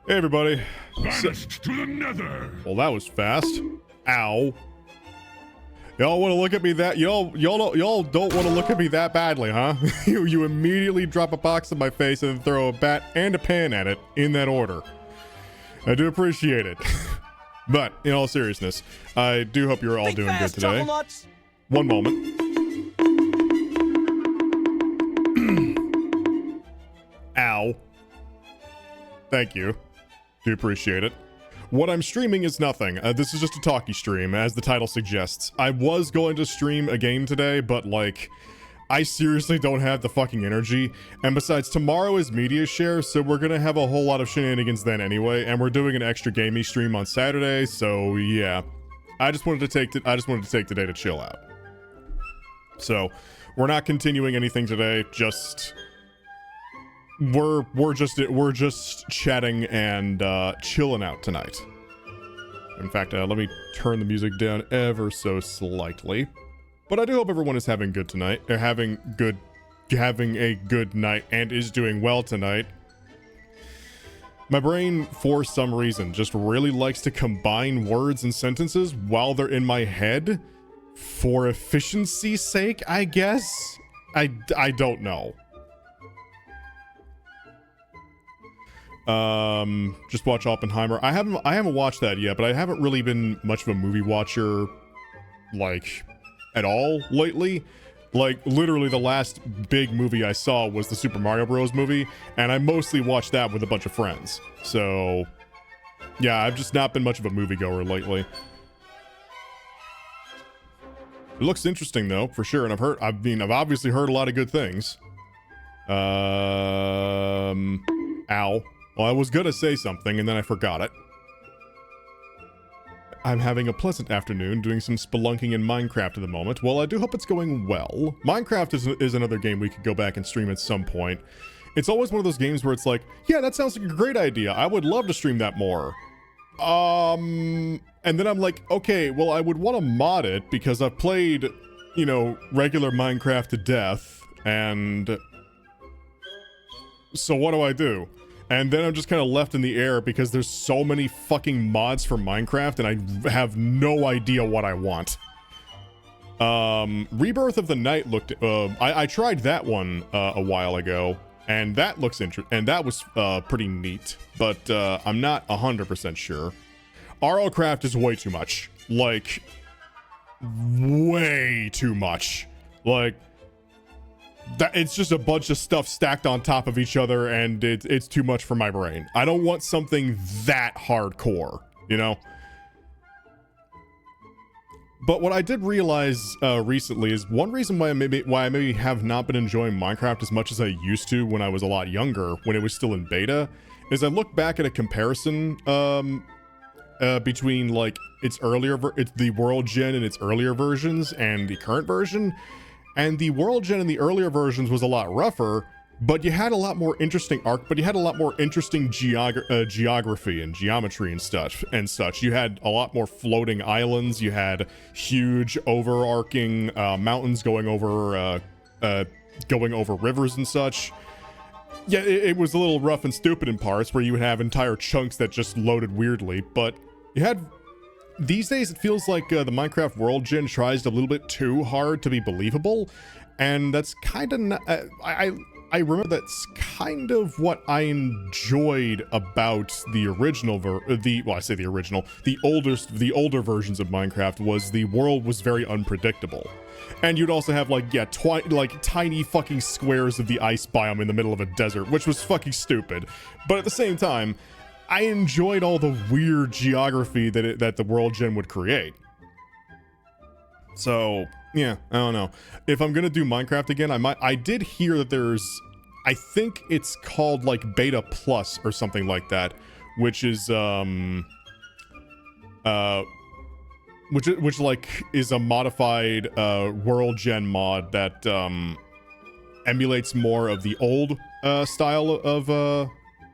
Hey everybody. Vanished to the nether. Well, that was fast. Ow. Y'all want to look at me that y'all don't want to look at me that badly, huh? you immediately drop a box in my face and throw a bat and a pan at it in that order. I do appreciate it. But in all seriousness, I do hope you're all doing good today. One moment. Ow. Thank you. Do appreciate it. What I'm streaming is nothing. This is just a talkie stream, as the title suggests. I was going to stream a game today, but like, I seriously don't have the fucking energy. And besides, tomorrow is media share, so we're gonna have a whole lot of shenanigans then anyway. And we're doing an extra gaming stream on Saturday, so yeah. I just wanted to take today to chill out. So we're not continuing anything today. Just we're just chatting and chilling out tonight. In fact, let me turn the music down ever so slightly. But I do hope everyone is having good tonight. They're having a good night and is doing well tonight. My brain, for some reason, just really likes to combine words and sentences while they're in my head for efficiency's sake, I guess. I don't know. Just watch Oppenheimer. I haven't watched that yet, but I haven't really been much of a movie watcher, like, at all lately. Like, literally the last big movie I saw was the Super Mario Bros. Movie, and I mostly watched that with a bunch of friends. So, yeah, I've just not been much of a moviegoer lately. It looks interesting though, for sure, and I've obviously heard a lot of good things. Ow. Well, I was gonna say something, and then I forgot it. I'm having a pleasant afternoon doing some spelunking in Minecraft at the moment. Well, I do hope it's going well. Minecraft is another game we could go back and stream at some point. It's always one of those games where it's like, yeah, that sounds like a great idea. I would love to stream that more. And then I'm like, okay, well, I would want to mod it because I've played, you know, regular Minecraft to death, and so what do I do? And then I'm just kind of left in the air because there's so many fucking mods for Minecraft and I have no idea what I want. Rebirth of the Night looked, I tried that one a while ago, and that looks interesting, and that was pretty neat, but I'm not 100% sure. RLCraft is way too much. Like, way too much. Like, it's just a bunch of stuff stacked on top of each other, and it's too much for my brain. I don't want something that hardcore, you know? But what I did realize recently is one reason why I maybe have not been enjoying Minecraft as much as I used to when I was a lot younger, when it was still in beta, is I look back at a comparison between like its the world gen and its earlier versions and the current version. And the world gen in the earlier versions was a lot rougher, but you had a lot more interesting geography and geometry and such. You had a lot more floating islands. You had huge overarching mountains going over rivers and such. Yeah, it was a little rough and stupid in parts where you would have entire chunks that just loaded weirdly, but you had... These days, it feels like the Minecraft world gen tries a little bit too hard to be believable, and that's kind of I remember that's kind of what I enjoyed about the original the older versions of Minecraft was the world was very unpredictable, and you'd also have like tiny fucking squares of the ice biome in the middle of a desert, which was fucking stupid, but at the same time, I enjoyed all the weird geography that the world gen would create. So, yeah, I don't know. If I'm gonna do Minecraft again, I did hear that there's, I think it's called like Beta Plus or something like that, which is which like is a modified world gen mod that emulates more of the old style of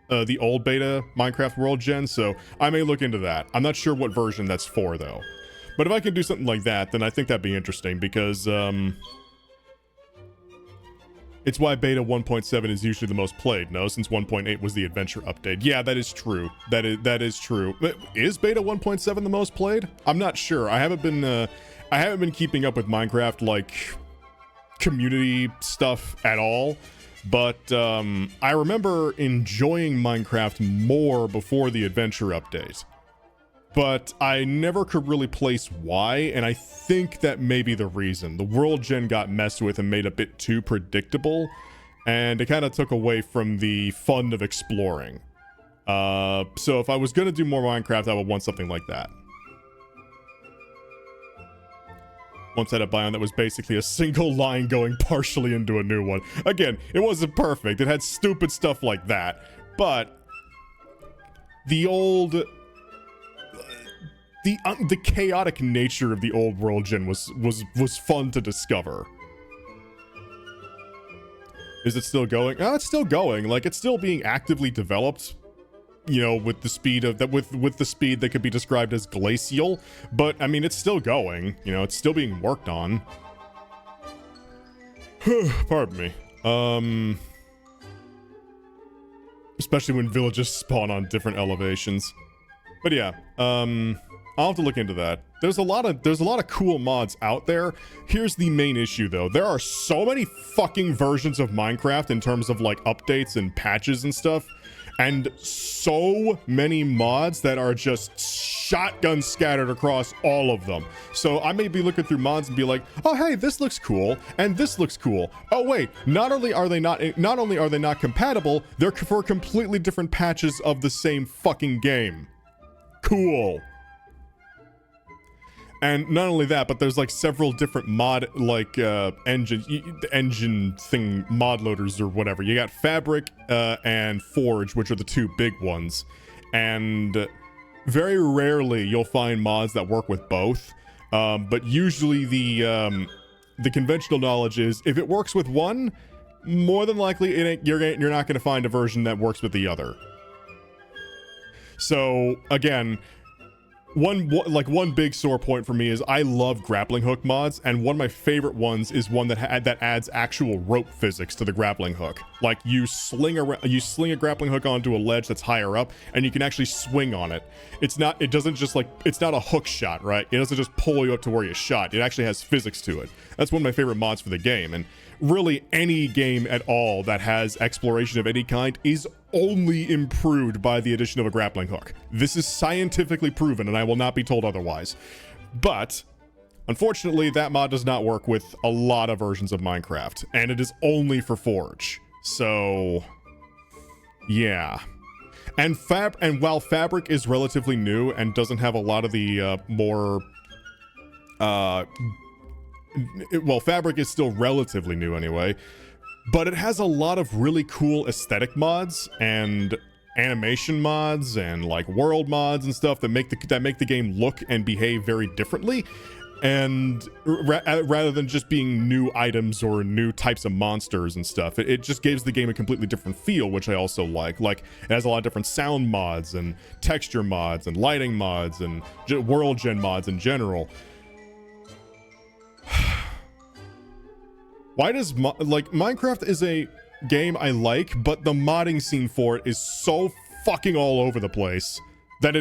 the old beta Minecraft world gen, so I may look into that. I'm not sure what version that's for though, but if I can do something like that, then I think that'd be interesting because It's why beta 1.7 is usually the most played, no? Since 1.8 was the adventure update. Yeah, that is true. That is true. But is beta 1.7 the most played? I'm not sure. I haven't been keeping up with Minecraft like community stuff at all. But I remember enjoying Minecraft more before the adventure update. But I never could really place why, and I think that may be the reason. The world gen got messed with and made a bit too predictable, and it kind of took away from the fun of exploring. So if I was going to do more Minecraft, I would want something like that. Once had a biome that was basically a single line going partially into a new one. Again, it wasn't perfect. It had stupid stuff like that, but the old... The chaotic nature of the old world gen was fun to discover. Is it still going? Oh, it's still going. Like, it's still being actively developed, you know, with the speed of that, with the speed that could be described as glacial. But I mean, it's still going. You know, it's still being worked on. Pardon me. Especially when villages spawn on different elevations. But yeah, I'll have to look into that. There's a lot of cool mods out there. Here's the main issue though. There are so many fucking versions of Minecraft in terms of like updates and patches and stuff, and so many mods that are just shotgun scattered across all of them. So I may be looking through mods and be like, oh hey, this looks cool and this looks cool. Oh wait, not only are they not compatible, they're for completely different patches of the same fucking game. Cool. And not only that, but there's like several different mod like engine thing mod loaders or whatever. You got Fabric and Forge, which are the two big ones, and very rarely you'll find mods that work with both. But usually the conventional knowledge is if it works with one, more than likely you're not going to find a version that works with the other. So again, one big sore point for me is I love grappling hook mods, and one of my favorite ones is one that adds actual rope physics to the grappling hook. Like you sling a grappling hook onto a ledge that's higher up, and you can actually swing on it. It's not a hook shot, right? It doesn't just pull you up to where you shot. It actually has physics to it. That's one of my favorite mods for the game, and really any game at all that has exploration of any kind is only improved by the addition of a grappling hook. This is scientifically proven, and I will not be told otherwise. But unfortunately, that mod does not work with a lot of versions of Minecraft, and it is only for Forge. So yeah. And while Fabric is relatively new and doesn't have a lot of the more well, Fabric is still relatively new anyway, but it has a lot of really cool aesthetic mods and animation mods and like world mods and stuff that make the game look and behave very differently, and rather than just being new items or new types of monsters and stuff, it just gives the game a completely different feel, which I also like. Like, it has a lot of different sound mods and texture mods and lighting mods and world gen mods in general. Why does Minecraft is a game I like, but the modding scene for it is so fucking all over the place that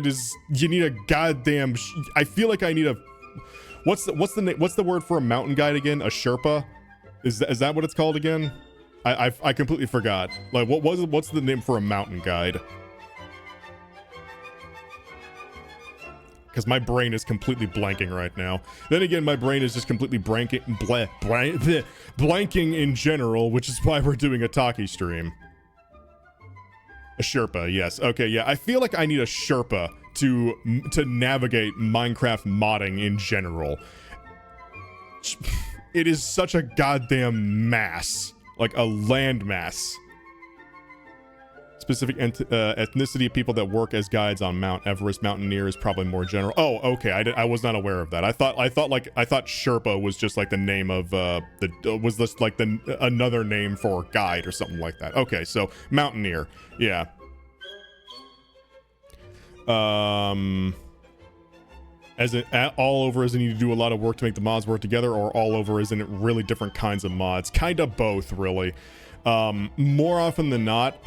you need a goddamn I feel like I need a what's the word for a mountain guide again? A Sherpa? Is that what it's called again? I completely forgot. Like, what's the name for a mountain guide? Because my brain is completely blanking right now. Then again, my brain is just completely blanking in general, which is why we're doing a Talky stream. A Sherpa, yes. Okay, yeah. I feel like I need a Sherpa to navigate Minecraft modding in general. It is such a goddamn mass. Like a landmass. Specific ethnicity of people that work as guides on Mount Everest. Mountaineer is probably more general. Oh, okay. I was not aware of that. I thought Sherpa was just like the name of was this like another name for guide or something like that. Okay, so Mountaineer. Yeah. all over as in you do a lot of work to make the mods work together, or all over as in really different kinds of mods? Kind of both, really. More often than not,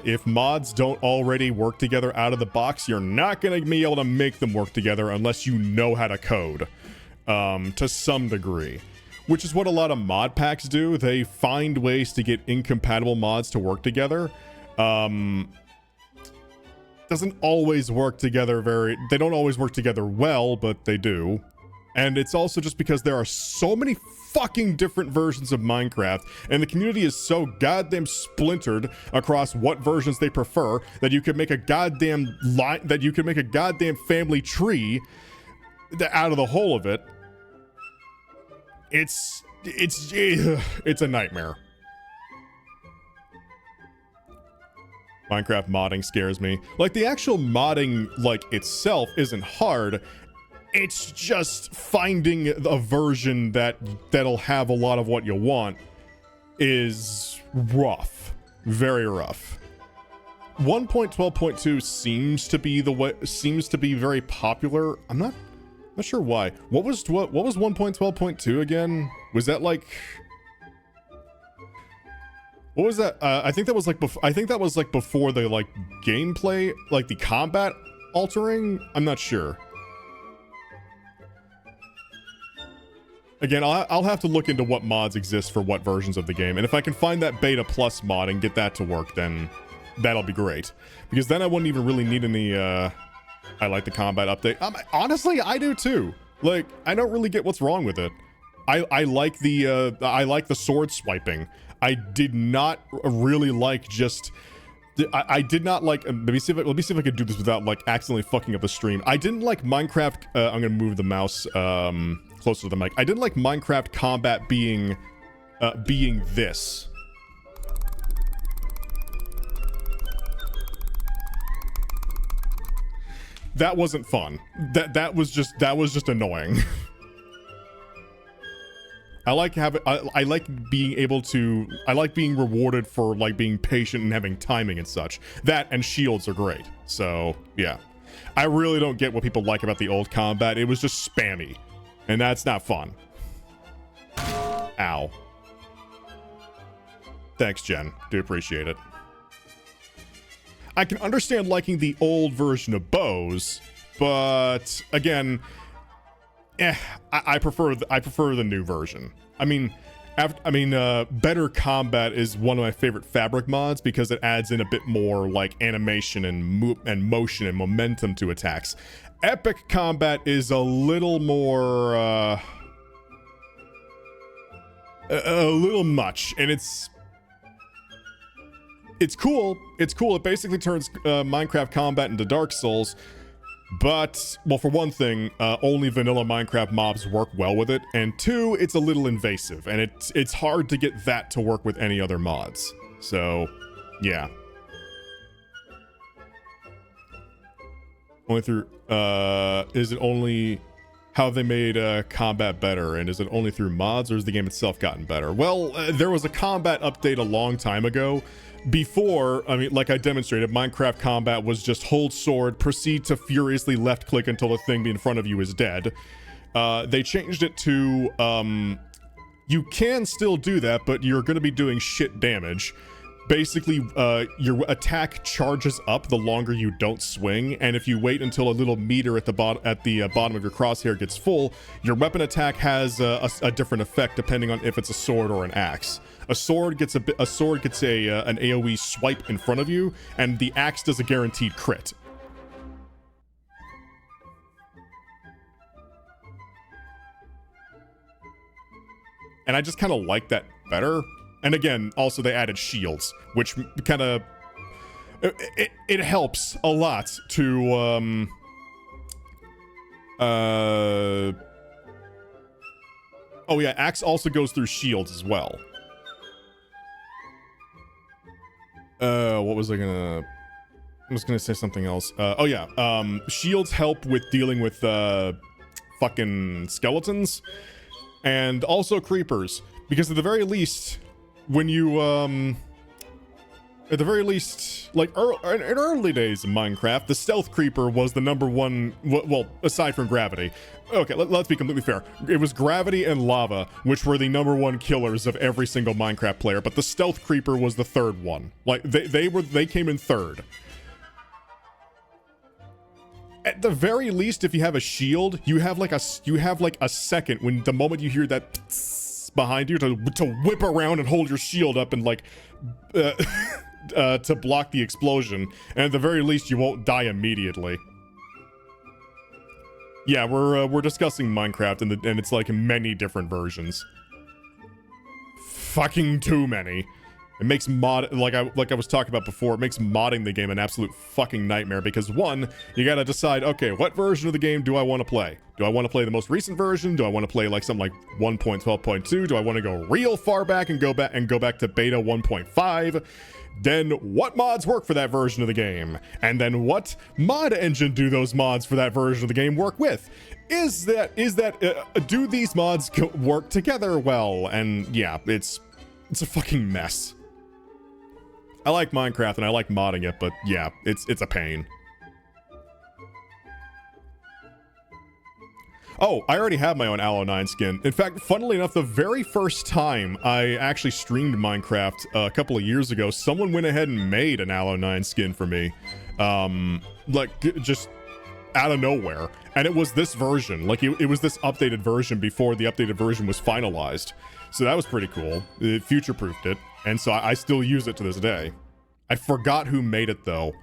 if mods don't already work together out of the box, you're not going to be able to make them work together unless you know how to code, to some degree. Which is what a lot of mod packs do. They find ways to get incompatible mods to work together. Doesn't always work together they don't always work together well, but they do. And it's also just because there are so many fucking different versions of Minecraft, and the community is so goddamn splintered across what versions they prefer that you could make a goddamn family tree out of the whole of it. It's a nightmare. Minecraft modding scares me. Like, the actual modding, like, itself isn't hard. It's just finding a version that'll have a lot of what you want is rough. Very rough. 1.12.2 seems to be very popular. I'm not sure why. What was 1.12.2 again? Was that like... What was that? I think that was like before the like gameplay, like the combat altering. I'm not sure. Again, I'll have to look into what mods exist for what versions of the game, and if I can find that beta plus mod and get that to work, then that'll be great. Because then I wouldn't even really need any. I like the combat update. Honestly, I do too. Like, I don't really get what's wrong with it. I like the sword swiping. I did not really like just... I did not like... let me see if I can do this without, like, accidentally fucking up the stream. I didn't like Minecraft... I'm gonna move the mouse closer to the mic. I didn't like Minecraft combat being this. That wasn't fun. That was just annoying. I like being rewarded for like being patient and having timing and such. That and shields are great. So yeah, I really don't get what people like about the old combat. It was just spammy, and that's not fun. Ow. Thanks, Jen. Do appreciate it. I can understand liking the old version of bows, but again, I prefer the new version. I mean, Better Combat is one of my favorite Fabric mods because it adds in a bit more like animation and motion and momentum to attacks. Epic Combat is a little more a little much, and it's cool. It's cool. It basically turns Minecraft combat into Dark Souls. But, well, for one thing, only vanilla Minecraft mobs work well with it. And two, it's a little invasive. And it's hard to get that to work with any other mods. So, yeah. Only through, is it only... How have they made combat better? And is it only through mods, or has the game itself gotten better? Well, there was a combat update a long time ago. Before, I mean, like I demonstrated, Minecraft combat was just hold sword, proceed to furiously left click until the thing in front of you is dead. They changed it to, you can still do that, but you're going to be doing shit damage. Basically, your attack charges up the longer you don't swing, and if you wait until a little meter at the bottom of your crosshair gets full, your weapon attack has a different effect depending on if it's a sword or an axe. A sword gets an AoE swipe in front of you, and the axe does a guaranteed crit. And I just kind of like that better. And again, also they added shields, which kind of... It helps a lot to, oh yeah, axe also goes through shields as well. What was I gonna... I was gonna say something else. Oh yeah, shields help with dealing with, fucking skeletons. And also creepers. Because at the very least... When you, At the very least, like in early days of Minecraft, the stealth creeper was the number one, well, aside from gravity. Okay, let's be completely fair. It was gravity and lava, which were the number one killers of every single Minecraft player, but the stealth creeper was the third one. Like, they came in third. At the very least, if you have a shield, you have like a second when the moment you hear that behind you to whip around and hold your shield up and like to block the explosion, and at the very least you won't die immediately. Yeah, we're discussing Minecraft and it's like many different versions. Fucking too many. It makes like I was talking about before, it makes modding the game an absolute fucking nightmare because one, you gotta decide, okay, what version of the game do I want to play? Do I want to play the most recent version? Do I want to play like something like 1.12.2? Do I want to go real far back and go back to beta 1.5? Then what mods work for that version of the game? And then what mod engine do those mods for that version of the game work with? Do these mods work together well? And yeah, it's a fucking mess. I like Minecraft and I like modding it, but yeah, it's a pain. Oh, I already have my own Aloe 9 skin. In fact, funnily enough, the very first time I actually streamed Minecraft a couple of years ago, someone went ahead and made an Aloe 9 skin for me. Like, just out of nowhere. And it was this version. Like, it was this updated version before the updated version was finalized. So that was pretty cool. It future-proofed it. And so I still use it to this day. I forgot who made it, though.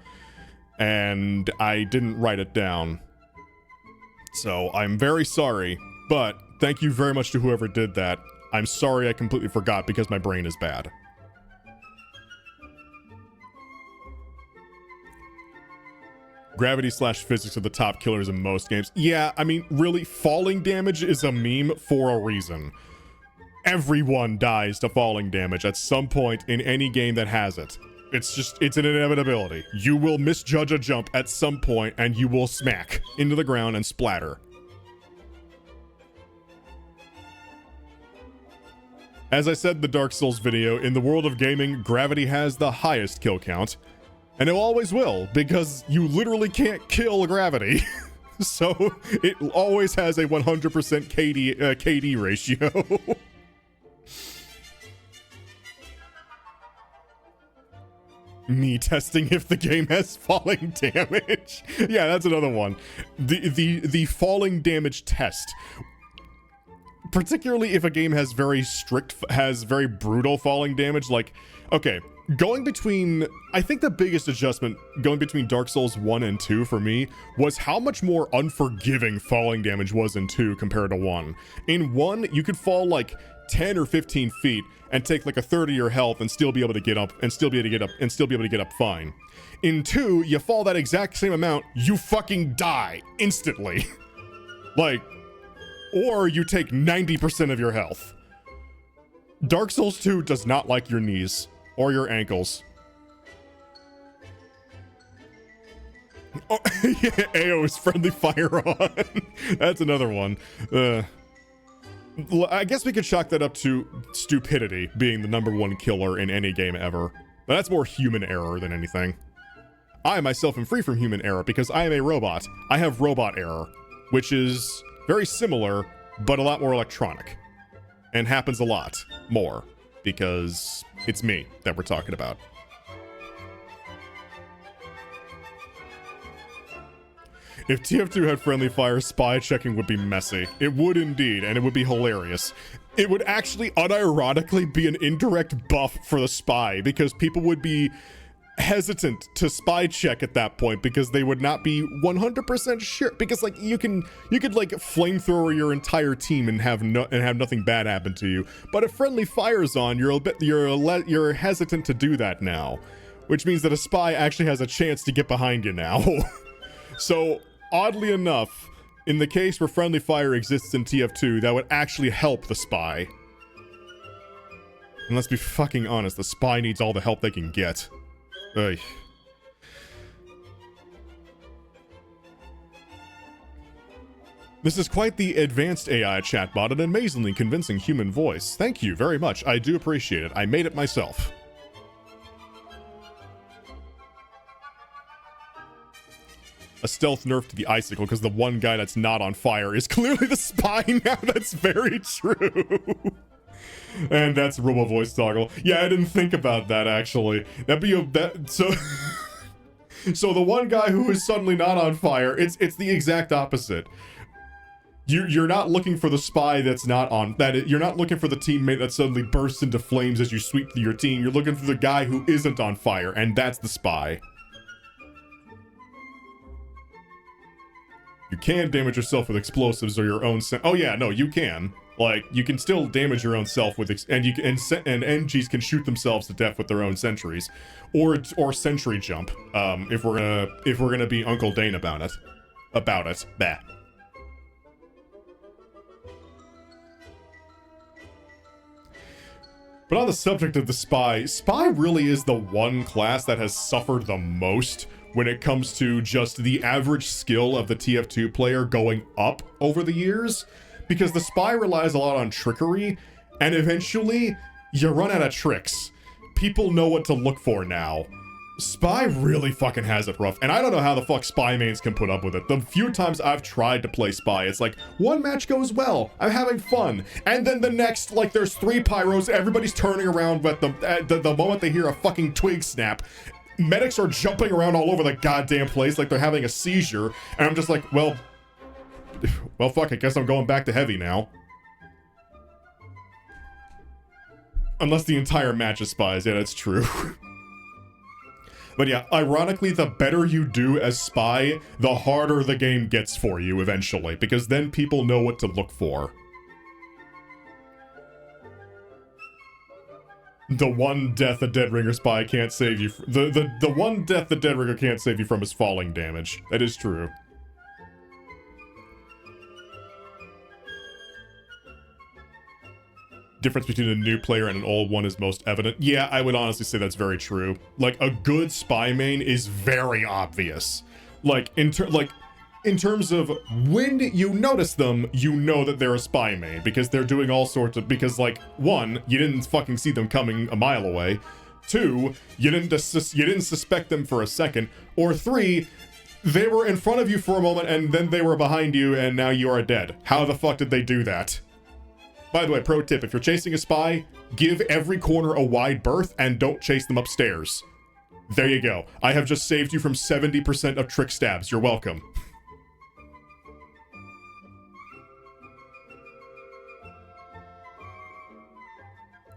And I didn't write it down. So I'm very sorry, but thank you very much to whoever did that. I'm sorry I completely forgot because my brain is bad. Gravity / physics are the top killers in most games. Yeah, I mean, really, falling damage is a meme for a reason. Everyone dies to falling damage at some point in any game that has it. It's an inevitability. You will misjudge a jump at some point and you will smack into the ground and splatter. As I said in the Dark Souls video, in the world of gaming, gravity has the highest kill count. And it always will, because you literally can't kill gravity. So it always has a 100% KD ratio. Me testing if the game has falling damage. Yeah, that's another one. The falling damage test. Particularly if a game has very brutal falling damage. Like, okay, going between, I think the biggest adjustment going between Dark Souls 1 and 2 for me was how much more unforgiving falling damage was in 2 compared to 1. In 1, you could fall like 10 or 15 feet and take like a third of your health and still be able to get up and still be able to get up fine. In 2, you fall that exact same amount, you fucking die instantly. Like, or you take 90% of your health. Dark Souls 2 does not like your knees or your ankles. Oh, yeah, AO is friendly fire on. That's another one. I guess we could chalk that up to stupidity being the #1 killer in any game ever. But that's more human error than anything. I myself am free from human error because I am a robot. I have robot error, which is very similar, but a lot more electronic. And happens a lot more because it's me that we're talking about. If TF2 had friendly fire, spy checking would be messy. It would indeed, and it would be hilarious. It would actually unironically be an indirect buff for the spy, because people would be hesitant to spy check at that point because they would not be 100% sure. Because like you could like flamethrower your entire team and have nothing bad happen to you. But if friendly fire's on, you're hesitant to do that now, which means that a spy actually has a chance to get behind you now. So oddly enough, in the case where friendly fire exists in TF2, that would actually help the spy. And let's be fucking honest, the spy needs all the help they can get. Ugh. This is quite the advanced AI chatbot, an amazingly convincing human voice. Thank you very much. I do appreciate it. I made it myself. A stealth nerf to the icicle because the one guy that's not on fire is clearly the spy now. That's very true. And that's Robo Voice Toggle. Yeah, I didn't think about that actually. That'd be so. So the one guy who is suddenly not on fire, it's the exact opposite. You're not looking for the spy that's not on you're not looking for the teammate that suddenly bursts into flames as you sweep through your team. You're looking for the guy who isn't on fire, and that's the spy. You can damage yourself with explosives or your own oh yeah, no, you can. Like, you can still damage your own self with and NGs can shoot themselves to death with their own sentries, or sentry jump. If we're gonna be Uncle Dane about it. Bah. But on the subject of the spy really is the one class that has suffered the most when it comes to just the average skill of the TF2 player going up over the years, because the spy relies a lot on trickery, and eventually you run out of tricks. People know what to look for now. Spy really fucking has it rough, and I don't know how the fuck spy mains can put up with it. The few times I've tried to play spy, it's like, one match goes well, I'm having fun, and then the next, like, there's 3 pyros, everybody's turning around at the moment they hear a fucking twig snap. Medics are jumping around all over the goddamn place like they're having a seizure, and I'm just like, well, fuck, I guess I'm going back to heavy now. Unless the entire match is spies, yeah, that's true. But yeah, ironically, the better you do as spy, the harder the game gets for you eventually, because then people know what to look for. The one death a Dead Ringer spy can't save you. The one death the Dead Ringer can't save you from is falling damage. That is true. Difference between a new player and an old one is most evident. Yeah, I would honestly say that's very true. Like, a good spy main is very obvious. Like, in terms of when you notice them, you know that they're a spy main, because they're doing all sorts of, because, like, 1, you didn't fucking see them coming a mile away. 2, you didn't suspect them for a second. Or 3, they were in front of you for a moment and then they were behind you and now you are dead. How the fuck did they do that? By the way, pro tip, if you're chasing a spy, give every corner a wide berth and don't chase them upstairs. There you go. I have just saved you from 70% of trick stabs. You're welcome.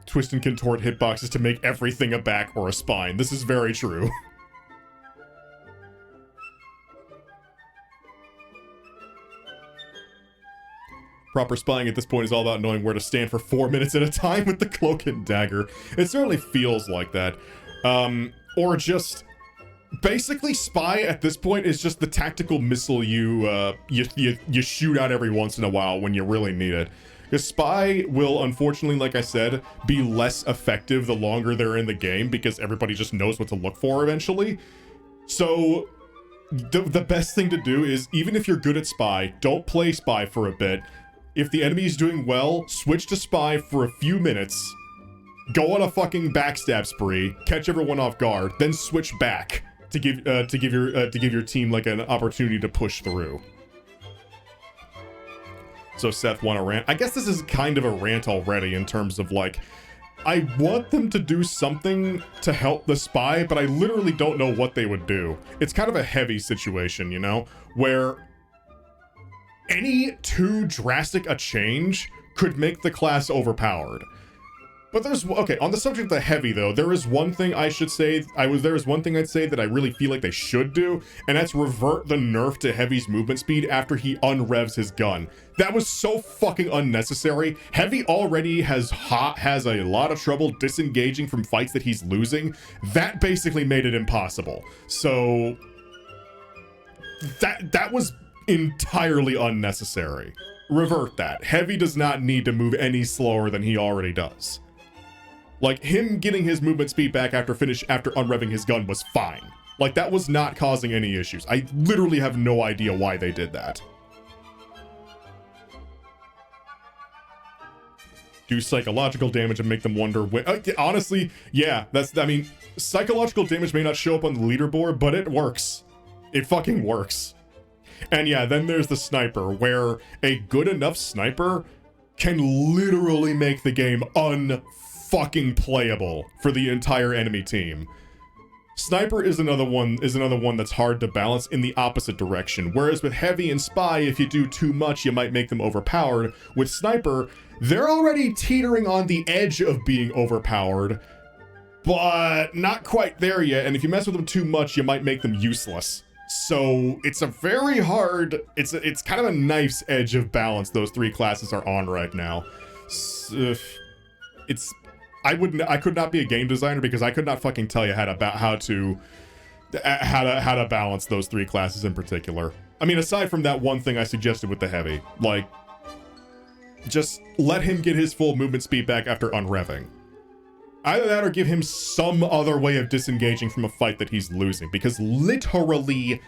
Twist and contort hitboxes to make everything a back or a spine. This is very true. Proper spying at this point is all about knowing where to stand for 4 minutes at a time with the cloak and dagger. It certainly feels like that. Or just... basically, spy at this point is just the tactical missile you shoot out every once in a while when you really need it. Because spy will, unfortunately, like I said, be less effective the longer they're in the game, because everybody just knows what to look for eventually. So, the best thing to do is, even if you're good at spy, don't play spy for a bit. If the enemy is doing well, switch to spy for a few minutes, go on a fucking backstab spree, catch everyone off guard, then switch back to give your team like an opportunity to push through. So Seth won a rant. I guess this is kind of a rant already in terms of, like, I want them to do something to help the spy, but I literally don't know what they would do. It's kind of a heavy situation, you know, where any too drastic a change could make the class overpowered. But okay, on the subject of the heavy though, there is one thing I should say, there is one thing I'd say that I really feel like they should do, and that's revert the nerf to Heavy's movement speed after he unrevs his gun. That was so fucking unnecessary. Heavy already has a lot of trouble disengaging from fights that he's losing. That basically made it impossible. So that was entirely unnecessary. Revert that. Heavy does not need to move any slower than he already does. Like, him getting his movement speed back after unrevving his gun was fine. Like, that was not causing any issues. I literally have no idea why they did that. Do psychological damage and make them wonder when... honestly, yeah, I mean, psychological damage may not show up on the leaderboard, but it works. It fucking works. And yeah, then there's the sniper, where a good enough sniper can literally make the game unfucking playable for the entire enemy team. Sniper is another one that's hard to balance in the opposite direction. Whereas with heavy and spy, if you do too much, you might make them overpowered. With sniper, they're already teetering on the edge of being overpowered, but not quite there yet. And if you mess with them too much, you might make them useless. So it's a very hard, it's kind of a knife's edge of balance those three classes are on right now. I could not be a game designer because I could not fucking tell you how to balance those three classes in particular. I mean, aside from that one thing I suggested with the heavy, like, just let him get his full movement speed back after unrevving. Either that or give him some other way of disengaging from a fight that he's losing, because literally,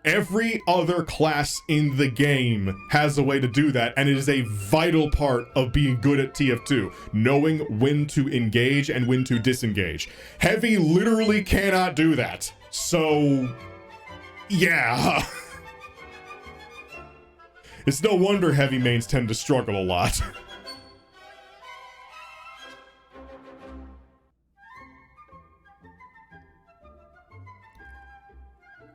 every other class in the game has a way to do that, and it is a vital part of being good at TF2, knowing when to engage and when to disengage. Heavy literally cannot do that. So, yeah. It's no wonder heavy mains tend to struggle a lot.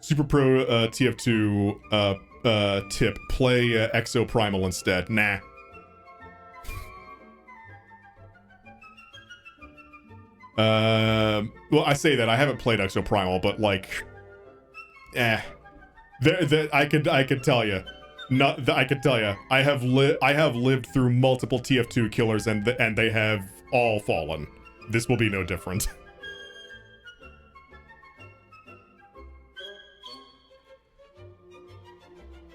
Super Pro TF2 tip, play Exo Primal instead. Nah. Well, I say that, I haven't played Exo Primal, but like, I could tell you. I could tell you. I have lived through multiple TF2 killers and they have all fallen. This will be no different.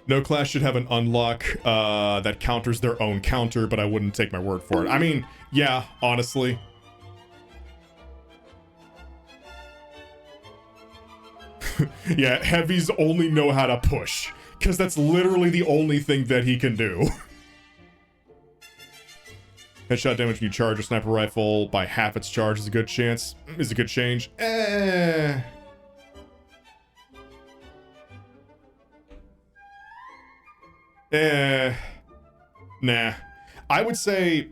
No class should have an unlock that counters their own counter, but I wouldn't take my word for it. I mean, yeah, honestly. Yeah, heavies only know how to push, because that's literally the only thing that he can do. Headshot damage when you charge a sniper rifle by half its charge is a good chance. Is a good change. Nah. I would say,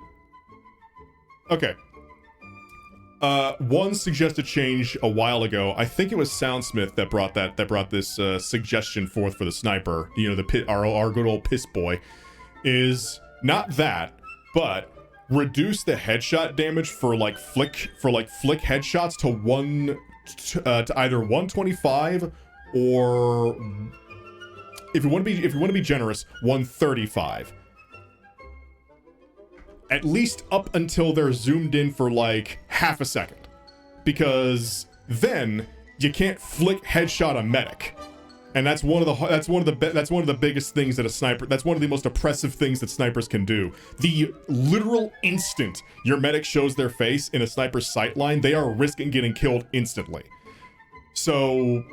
okay. One suggested change a while ago. I think it was Soundsmith that brought this suggestion forth for the sniper. You know, our good old piss boy, is not that, but reduce the headshot damage for flick headshots to either 125 or, if you want to be generous, 135. At least up until they're zoomed in for like half a second, because then you can't flick headshot a medic, and that's one of the biggest things that a sniper. That's one of the most oppressive things that snipers can do. The literal instant your medic shows their face in a sniper's sight line, they are risking getting killed instantly. So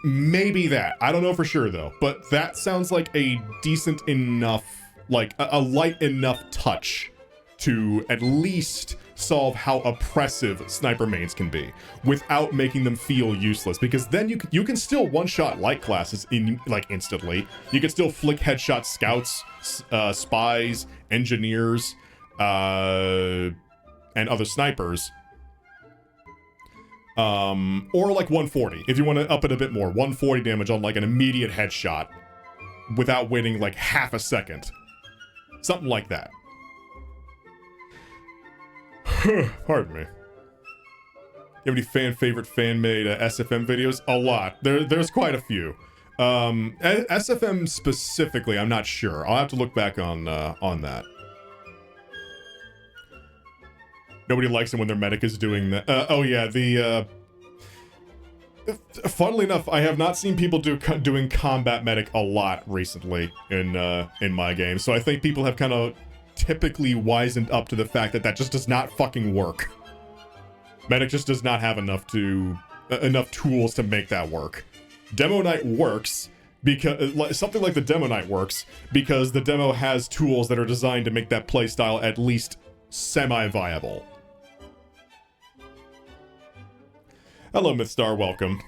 maybe that. I don't know for sure though, but that sounds like a decent enough, like a light enough touch to at least solve how oppressive sniper mains can be without making them feel useless, because then you can still one-shot light classes instantly. You can still flick headshot scouts, spies, engineers, and other snipers. Or like 140, if you want to up it a bit more, 140 damage on like an immediate headshot without waiting like half a second. Something like that. Pardon me. You have any favorite fan-made SFM videos? A lot. There's quite a few. SFM specifically, I'm not sure. I'll have to look back on that. Nobody likes it when their medic is doing that. Oh yeah, funnily enough, I have not seen people doing combat medic a lot recently in my game, so I think people have kind of typically wisened up to the fact that just does not fucking work. Medic just does not have enough tools to make that work. Demo Knight works because something like the Demo Knight works because the demo has tools that are designed to make that playstyle at least semi-viable. Hello, Mythstar, welcome.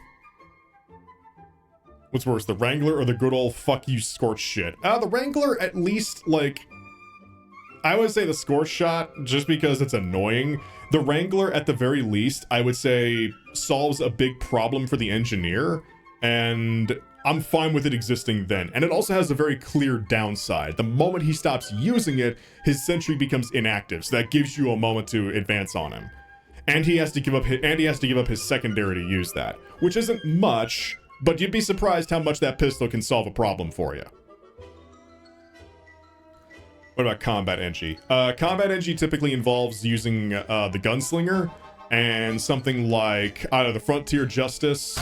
What's worse, the Wrangler or the good old fuck you scorch shit? The Wrangler, at least, like, I would say the scorch shot, just because it's annoying. The Wrangler, at the very least, I would say, solves a big problem for the engineer, and I'm fine with it existing then. And it also has a very clear downside. The moment he stops using it, his sentry becomes inactive, so that gives you a moment to advance on him. And he has to give up his secondary to use that, which isn't much, but you'd be surprised how much that pistol can solve a problem for you. What about combat NG? Combat NG typically involves using the gunslinger and something like either the Frontier Justice,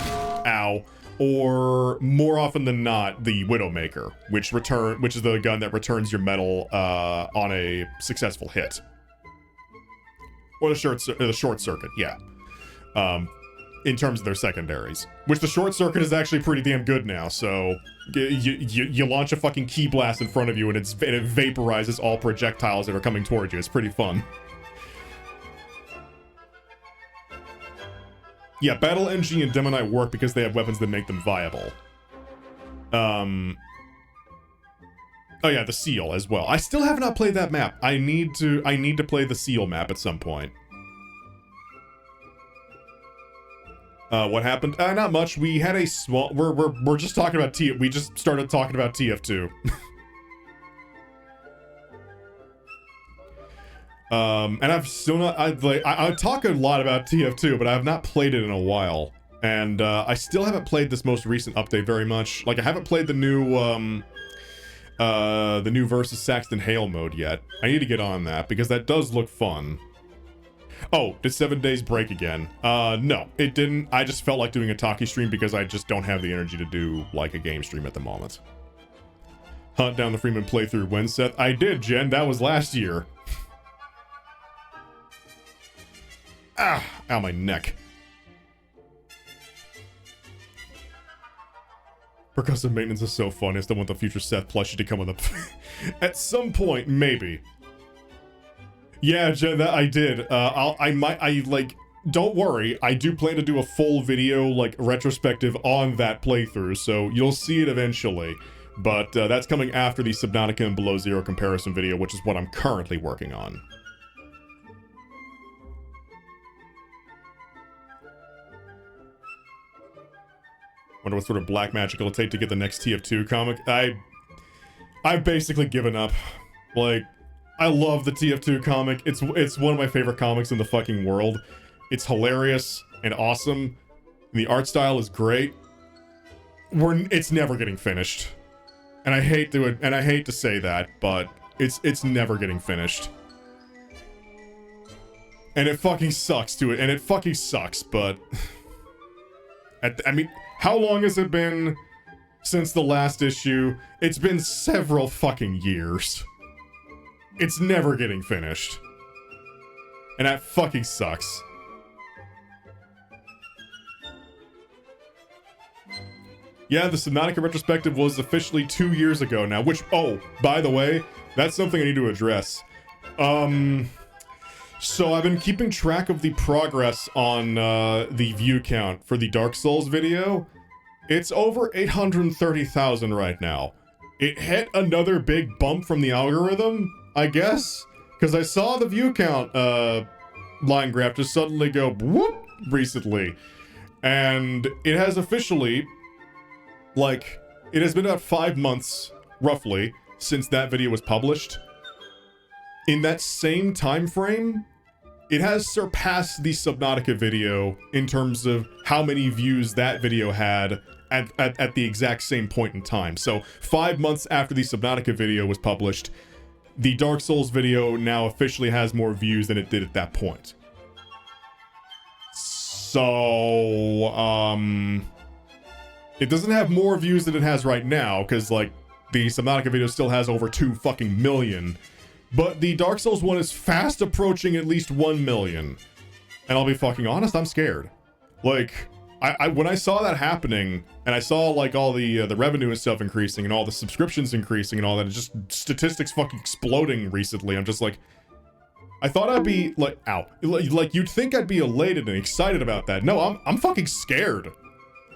or more often than not, the Widowmaker, which is the gun that returns your metal on a successful hit, or the short circuit, yeah. In terms of their secondaries, which the short circuit is actually pretty damn good now. So you launch a fucking key blast in front of you and it vaporizes all projectiles that are coming towards you. It's pretty fun. Yeah, Battle NG and Demonite work because they have weapons that make them viable. Oh yeah, the Seal as well. I still have not played that map. I need to play the Seal map at some point. What happened? Not much. We had a small. We're just talking about we just started talking about TF2. And I've still not. I talk a lot about TF2, but I have not played it in a while, and I still haven't played this most recent update very much. Like I haven't played the new versus Saxton Hale mode yet. I need to get on that because that does look fun. Oh, did 7 days break again? No, it didn't. I just felt like doing a Talky stream because I just don't have the energy to do, like, a game stream at the moment. Hunt down the Freeman playthrough when, Seth? I did, Jen. That was last year. Ah! Ow, my neck. Percussive maintenance is so fun. I still want the future Seth plushie to come with a... At some point, maybe. Yeah, Jen, that I did. Don't worry, I do plan to do a full video, like, retrospective on that playthrough, so you'll see it eventually. But that's coming after the Subnautica and Below Zero comparison video, which is what I'm currently working on. Wonder what sort of black magic it'll take to get the next TF2 comic. I've basically given up. Like... I love the TF2 comic. It's one of my favorite comics in the fucking world. It's hilarious and awesome. The art style is great. It's never getting finished. And I hate to say that, but it's never getting finished. And it fucking sucks to it. And it fucking sucks, but I mean, how long has it been since the last issue? It's been several fucking years. It's never getting finished. And that fucking sucks. Yeah, the Subnautica retrospective was officially 2 years ago now, which, oh, by the way, that's something I need to address. So I've been keeping track of the progress on the view count for the Dark Souls video. It's over 830,000 right now. It hit another big bump from the algorithm, I guess, because I saw the view count line graph just suddenly go whoop recently, and it has officially, like, it has been about 5 months roughly since that video was published. In that same time frame, it has surpassed the Subnautica video in terms of how many views that video had at the exact same point in time. So 5 months after the Subnautica video was published, the Dark Souls video now officially has more views than it did at that point. So, it doesn't have more views than it has right now, because, like, the Subnautica video still has over 2 fucking million. But the Dark Souls one is fast approaching at least 1 million. And I'll be fucking honest, I'm scared. Like, when I saw that happening, and I saw, like, all the revenue and stuff increasing, and all the subscriptions increasing, and all that, just statistics fucking exploding recently, I'm just like, I thought I'd be, like, out. Like, you'd think I'd be elated and excited about that. No, I'm fucking scared.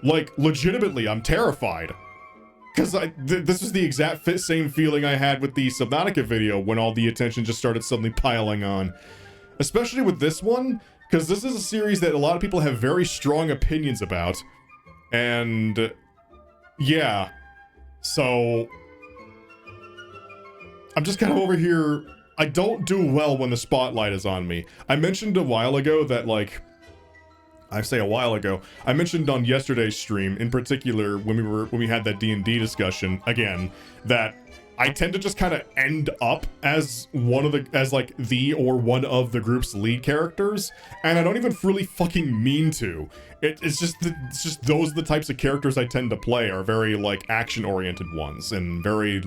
Like, legitimately, I'm terrified. Because this is the exact same feeling I had with the Subnautica video when all the attention just started suddenly piling on. Especially with this one, because this is a series that a lot of people have very strong opinions about. And yeah, so I'm just kind of over here. I don't do well when the spotlight is on me. I mentioned a while ago that, like, I mentioned on yesterday's stream, in particular, when we had that D&D discussion, again, that I tend to just kind of end up as one of the group's lead characters, and I don't even really fucking mean to. It's just those are the types of characters I tend to play, are very, like, action-oriented ones, and very,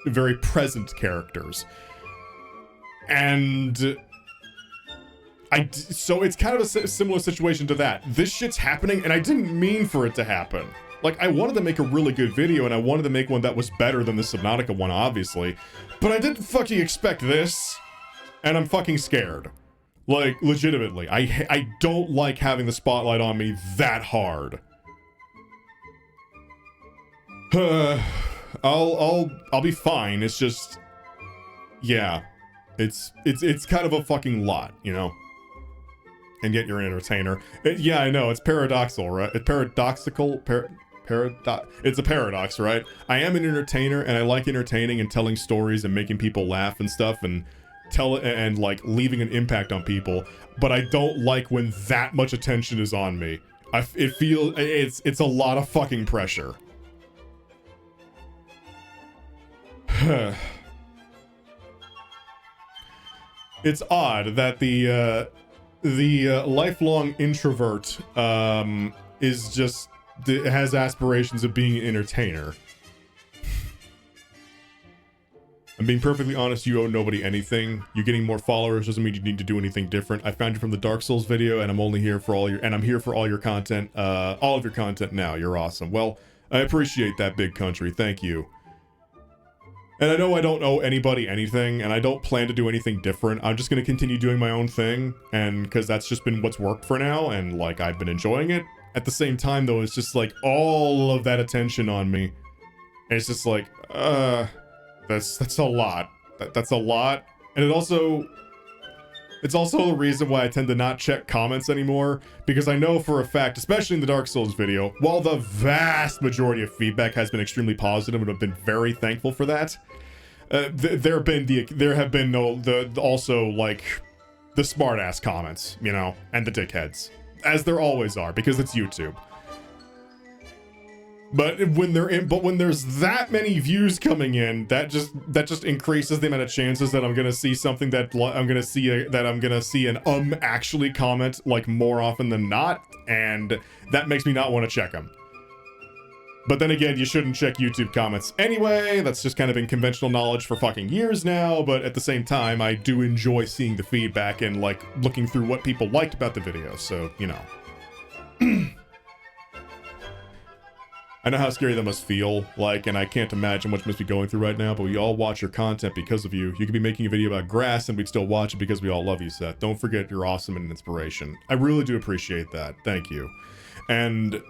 very present characters. And so it's kind of a similar situation to that. This shit's happening, and I didn't mean for it to happen. Like, I wanted to make a really good video, and I wanted to make one that was better than the Subnautica one, obviously. But I didn't fucking expect this, and I'm fucking scared. Like, legitimately. I don't like having the spotlight on me that hard. I'll be fine. It's just, yeah. It's kind of a fucking lot, you know? And yet you're an entertainer. Yeah, I know, it's paradoxical, right? It's paradoxical, it's a paradox, right? I am an entertainer, and I like entertaining and telling stories and making people laugh and stuff, and like leaving an impact on people. But I don't like when that much attention is on me. It's a lot of fucking pressure. It's odd that the lifelong introvert has aspirations of being an entertainer. I'm being perfectly honest, you owe nobody anything. You getting more followers doesn't mean you need to do anything different. I found you from the Dark Souls video, and I'm here for all your content, all of your content now. You're awesome. Well, I appreciate that, big country. Thank you. And I know I don't owe anybody anything, and I don't plan to do anything different. I'm just gonna continue doing my own thing, and because that's just been what's worked for now, and like I've been enjoying it. At the same time, though, it's just like all of that attention on me. And it's just like, that's a lot. That's a lot, and it's also the reason why I tend to not check comments anymore, because I know for a fact, especially in the Dark Souls video, while the vast majority of feedback has been extremely positive, and I've been very thankful for that, there have been also like the smart ass comments, you know, and the dickheads, as there always are, because it's YouTube. But when there's that many views coming in, that just increases the amount of chances that I'm gonna see something that I'm gonna see an actually comment like more often than not, and that makes me not want to check them. But then again, you shouldn't check YouTube comments anyway. That's just kind of been conventional knowledge for fucking years now. But at the same time, I do enjoy seeing the feedback and like looking through what people liked about the video. So you know. I know how scary that must feel like, and I can't imagine what you must be going through right now, but we all watch your content because of you. You could be making a video about grass and we'd still watch it because we all love you, Seth. Don't forget you're awesome and an inspiration. I really do appreciate that. Thank you. And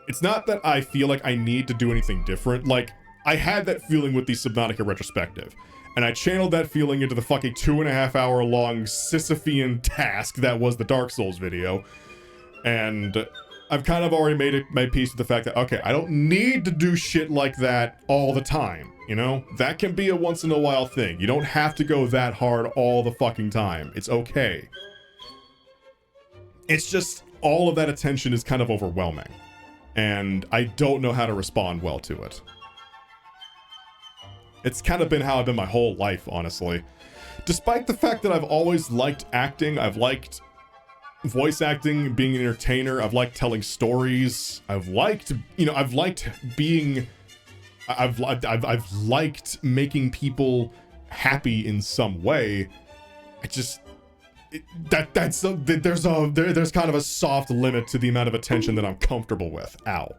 it's not that I feel like I need to do anything different. Like, I had that feeling with the Subnautica retrospective, and I channeled that feeling into the fucking 2.5 hour long Sisyphean task that was the Dark Souls video. And I've kind of already made my peace with the fact that, okay, I don't need to do shit like that all the time, you know? That can be a once in a while thing. You don't have to go that hard all the fucking time. It's okay. It's just, all of that attention is kind of overwhelming. And I don't know how to respond well to it. It's kind of been how I've been my whole life, honestly. Despite the fact that I've always liked acting, I've liked voice acting, being an entertainer, I've liked telling stories, I've liked making people happy in some way. There's kind of a soft limit to the amount of attention that I'm comfortable with. Ow.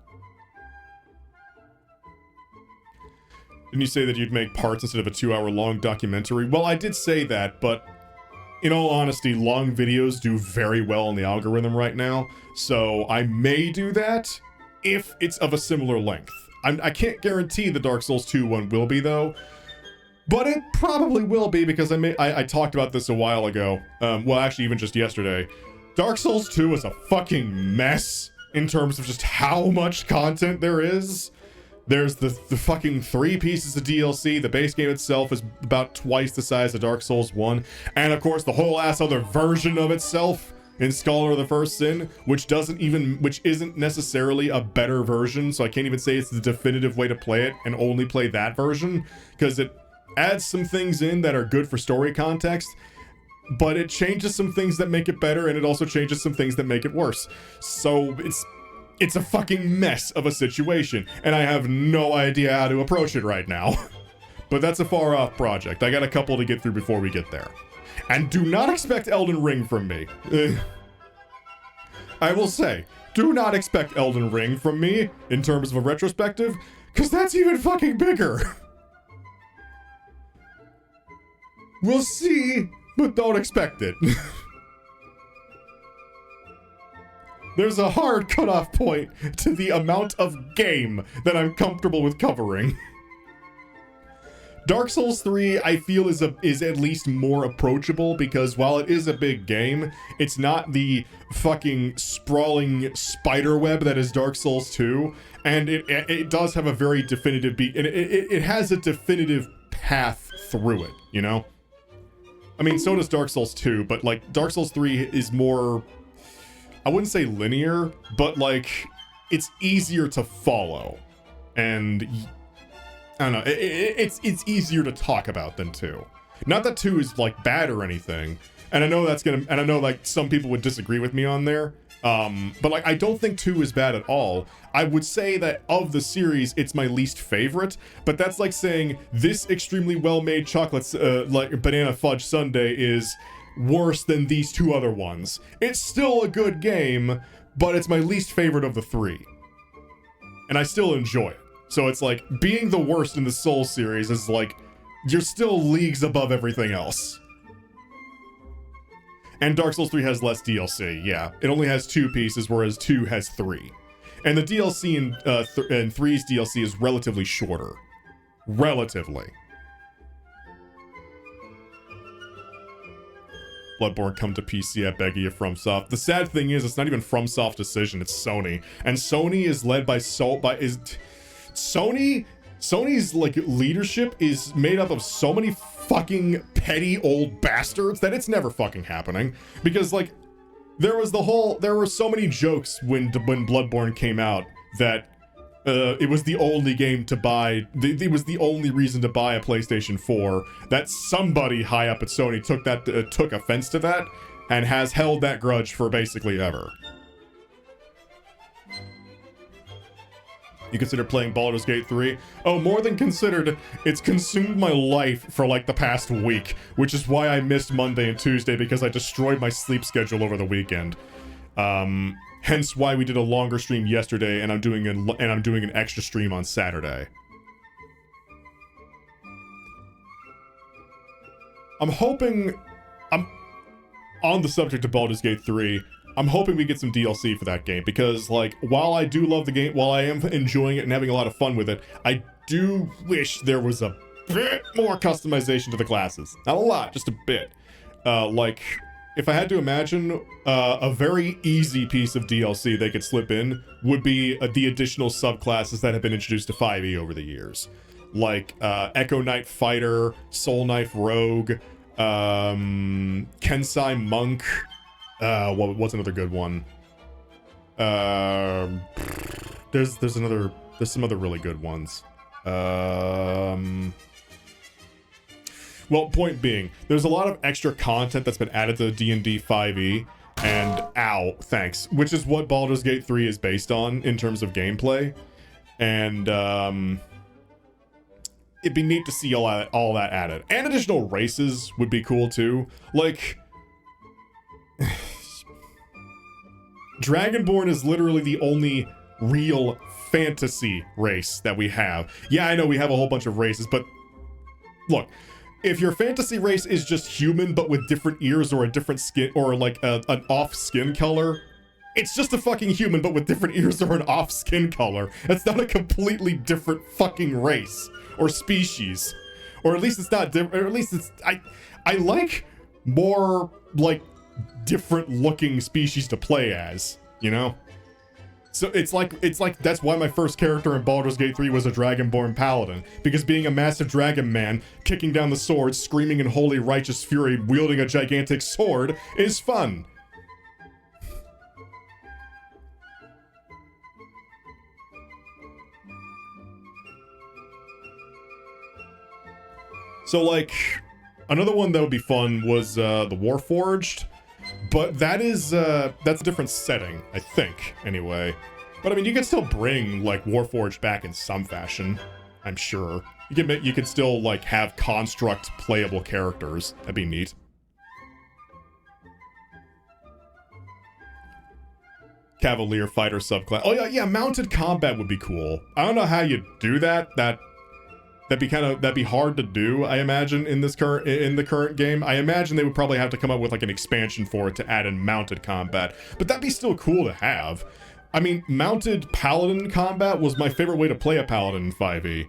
Didn't you say that you'd make parts instead of a 2-hour long documentary? Well, I did say that, but in all honesty, long videos do very well in the algorithm right now, so I may do that, if it's of a similar length. I can't guarantee the Dark Souls 2 one will be, though. But it probably will be, because I talked about this a while ago. Well, actually, even just yesterday. Dark Souls 2 is a fucking mess in terms of just how much content there is. There's the fucking 3 pieces of DLC. The base game itself is about twice the size of Dark Souls 1. And of course, the whole ass other version of itself in Scholar of the First Sin, which isn't necessarily a better version. So I can't even say it's the definitive way to play it and only play that version, because it adds some things in that are good for story context, but it changes some things that make it better, and it also changes some things that make it worse. So it's a fucking mess of a situation, and I have no idea how to approach it right now. But that's a far off project. I got a couple to get through before we get there. And do not expect Elden Ring from me. I will say, do not expect Elden Ring from me in terms of a retrospective, because that's even fucking bigger. We'll see, but don't expect it. There's a hard cutoff point to the amount of game that I'm comfortable with covering. Dark Souls 3, I feel, is at least more approachable, because while it is a big game, it's not the fucking sprawling spiderweb that is Dark Souls 2, and it does have a very definitive it has a definitive path through it, you know? I mean, so does Dark Souls 2, but, like, Dark Souls 3 is more, I wouldn't say linear, but, like, it's easier to follow. And, I don't know, it's easier to talk about than 2. Not that 2 is, like, bad or anything, and I know like, some people would disagree with me on there, but, like, I don't think 2 is bad at all. I would say that of the series, it's my least favorite, but that's like saying this extremely well-made chocolate, like banana fudge sundae, is worse than these 2 other ones. It's still a good game, but it's my least favorite of the 3. And I still enjoy it. So it's like, being the worst in the Souls series is like, you're still leagues above everything else. And Dark Souls 3 has less DLC, yeah. It only has 2 pieces, whereas 2 has 3. And the DLC in 3's DLC is relatively shorter. Relatively. Bloodborne come to PC, I beg you, FromSoft. The sad thing is, it's not even FromSoft decision, it's Sony. And Sony is led by Sony's, like, leadership is made up of so many fucking petty old bastards that it's never fucking happening. Because, like, there were so many jokes when Bloodborne came out that it was the only game to buy, it was the only reason to buy a PlayStation 4, that somebody high up at Sony took offense to that and has held that grudge for basically ever. You consider playing Baldur's Gate 3? Oh, more than considered, it's consumed my life for like the past week, which is why I missed Monday and Tuesday, because I destroyed my sleep schedule over the weekend. Hence why we did a longer stream yesterday, and I'm doing an extra stream on Saturday. I'm on the subject of Baldur's Gate 3. I'm hoping we get some DLC for that game, because, like, while I do love the game, while I am enjoying it and having a lot of fun with it, I do wish there was a bit more customization to the classes. Not a lot, just a bit. Like, if I had to imagine, a very easy piece of DLC they could slip in would be the additional subclasses that have been introduced to 5e over the years. Like, Echo Knight Fighter, Soul Knife Rogue, Kensai Monk. What's another good one? There's some other really good ones. Well, point being, there's a lot of extra content that's been added to D&D 5e, and thanks, which is what Baldur's Gate 3 is based on in terms of gameplay, and it'd be neat to see all that added, and additional races would be cool too, like. Dragonborn is literally the only real fantasy race that we have. Yeah, I know we have a whole bunch of races, but look, if your fantasy race is just human but with different ears or a different skin or like an off skin color, It's just a fucking human, but with different ears or an off skin color. That's not a completely different fucking race or species. Or at least it's not different, or at least it's, I like more, like, different looking species to play as, you know? So it's like that's why my first character in Baldur's Gate 3 was a Dragonborn Paladin, because being a massive dragon man, kicking down the sword, screaming in holy righteous fury, wielding a gigantic sword is fun. So, like, another one that would be fun was the Warforged, but that's a different setting, I think, anyway. But I mean, you could still bring, like, Warforged back in some fashion, I'm sure. You could still, like, have construct playable characters. That'd be neat. Cavalier fighter subclass. Oh yeah, mounted combat would be cool. I don't know how you do that. That'd be hard to do, I imagine, in the current game. I imagine they would probably have to come up with like an expansion for it to add in mounted combat, but that'd be still cool to have. I mean, mounted paladin combat was my favorite way to play a paladin in 5e.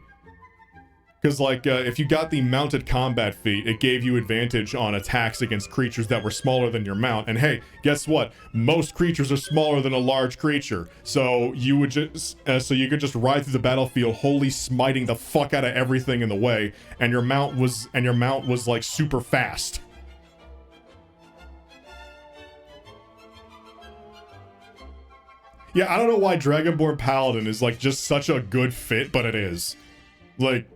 Because, like, if you got the mounted combat feat, it gave you advantage on attacks against creatures that were smaller than your mount. And hey, guess what? Most creatures are smaller than a large creature. So you would just, you could just ride through the battlefield, wholly smiting the fuck out of everything in the way. And your mount was like super fast. Yeah, I don't know why Dragonborn Paladin is like just such a good fit, but it is. Like,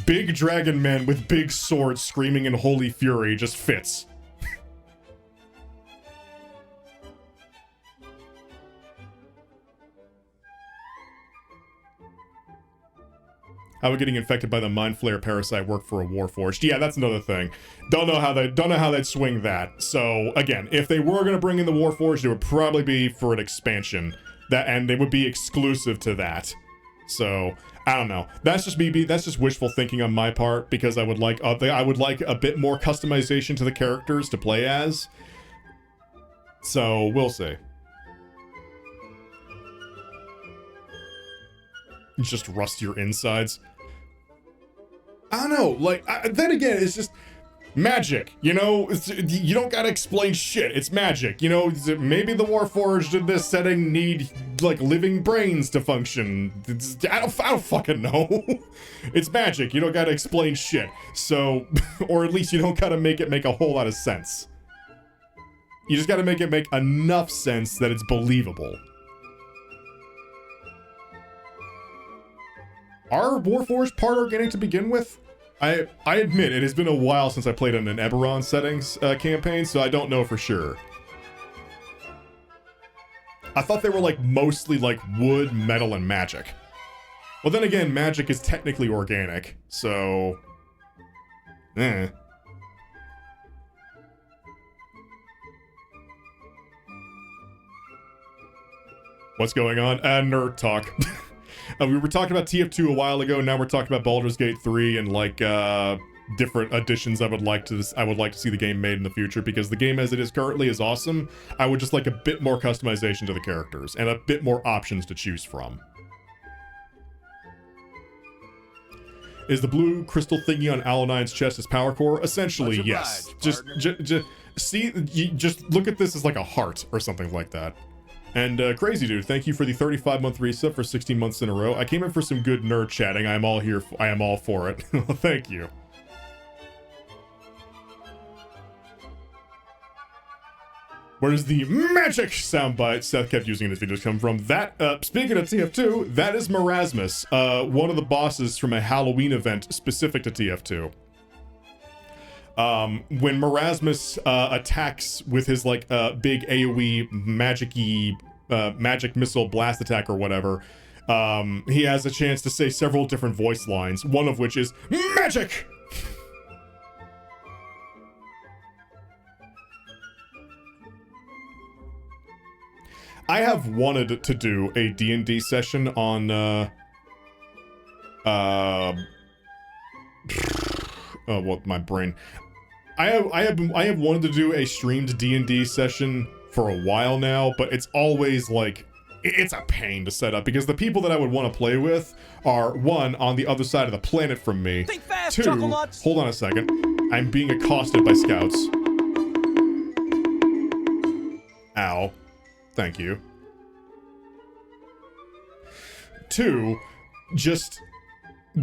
big dragon man with big swords screaming in holy fury just fits. How would getting infected by the Mind Flayer parasite work for a Warforged? Yeah, that's another thing. Don't know how they'd swing that. So again, if they were gonna bring in the Warforged, it would probably be for an expansion. And they would be exclusive to that. So I don't know. That's just me. That's just wishful thinking on my part, because I would like a bit more customization to the characters to play as. So we'll see. Just rust your insides. I don't know. Like, then again, it's just magic. You know, you don't gotta explain shit. It's magic. You know, maybe the Warforged in this setting need like living brains to function. I don't fucking know. It's magic. You don't gotta explain shit. So, or at least you don't gotta make it make a whole lot of sense. You just gotta make it make enough sense that it's believable. Are Warforged part organic to begin with? I admit it has been a while since I played in an Eberron settings campaign, so I don't know for sure. I thought they were like mostly like wood, metal, and magic. Well, then again, magic is technically organic, so What's going on? Nerd talk. We were talking about TF2 a while ago, now we're talking about Baldur's Gate 3 and like different additions I would like to see the game made in the future, because the game as it is currently is awesome. I would just like a bit more customization to the characters and a bit more options to choose from. Is the blue crystal thingy on Alanine's chest his power core? Essentially, yes. Just look at this as like a heart or something like that. And Crazy Dude, thank you for the 35-month resub for 16 months in a row. I came in for some good nerd chatting. I am all for it. Thank you. Where does the magic soundbite Seth kept using in his videos come from? That, speaking of TF2, that is Marasmus, one of the bosses from a Halloween event specific to TF2. When Marasmus attacks with his like big AoE magic missile blast attack or whatever, he has a chance to say several different voice lines, one of which is magic. I have wanted to do a D&D session on oh, well, my brain. I have wanted to do a streamed D&D session for a while now, but it's always like, it's a pain to set up because the people that I would want to play with are, one, on the other side of the planet from me. Think fast, Two, Chuckle Nuts. hold on a second. I'm being accosted by scouts. Ow. Thank you. Two, just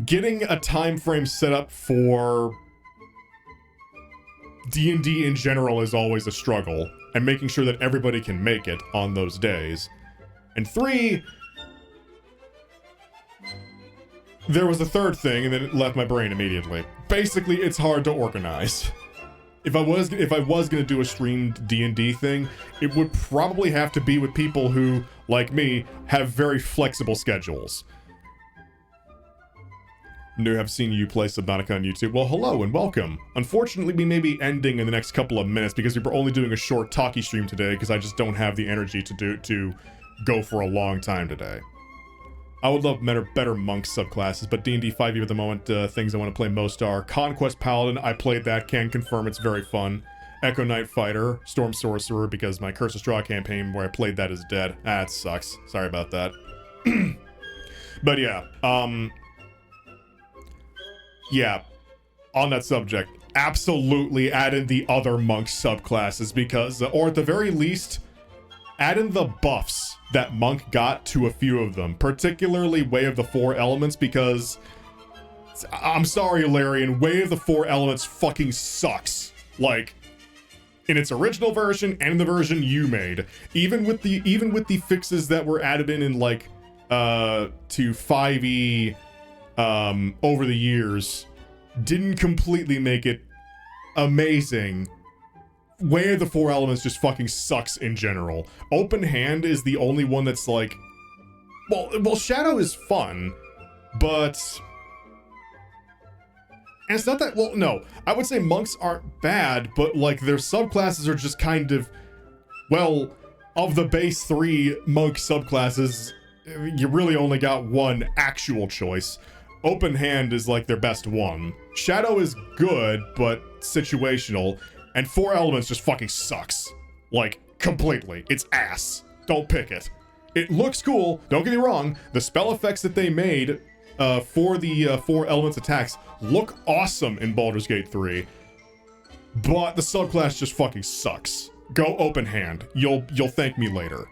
getting a time frame set up for D&D in general is always a struggle, and making sure that everybody can make it on those days. And three, there was a third thing, and then it left my brain immediately. Basically, it's hard to organize. If I was gonna do a streamed D&D thing, it would probably have to be with people who, like me, have very flexible schedules. No, have seen you play Subnautica on YouTube. Well, hello and welcome. Unfortunately, we may be ending in the next couple of minutes because we were only doing a short talkie stream today because I just don't have the energy to go for a long time today. I would love better monk subclasses, but D&D 5e at the moment, things I want to play most are Conquest Paladin. I played that, can confirm it's very fun. Echo Knight Fighter, Storm Sorcerer, because my Curse of Straw campaign where I played that is dead. Ah, it sucks. Sorry about that. But yeah, yeah, on that subject, absolutely add in the other monk subclasses because, or at the very least, add in the buffs that monk got to a few of them, particularly Way of the Four Elements, because I'm sorry, Larian, Way of the Four Elements fucking sucks. Like, in its original version and the version you made, even with the fixes that were added in like to 5e over the years, didn't completely make it amazing. Way of the Four Elements just fucking sucks in general. Open Hand is the only one that's like, well, Shadow is fun, but and it's not that, well, no, I would say monks aren't bad, but like their subclasses are just kind of, well, of the base 3 monk subclasses, you really only got one actual choice. Open Hand is like their best one. Shadow is good, but situational. And Four Elements just fucking sucks. Like, completely. It's ass. Don't pick it. It looks cool, don't get me wrong. The spell effects that they made for the Four Elements attacks look awesome in Baldur's Gate 3. But the subclass just fucking sucks. Go Open Hand. You'll thank me later.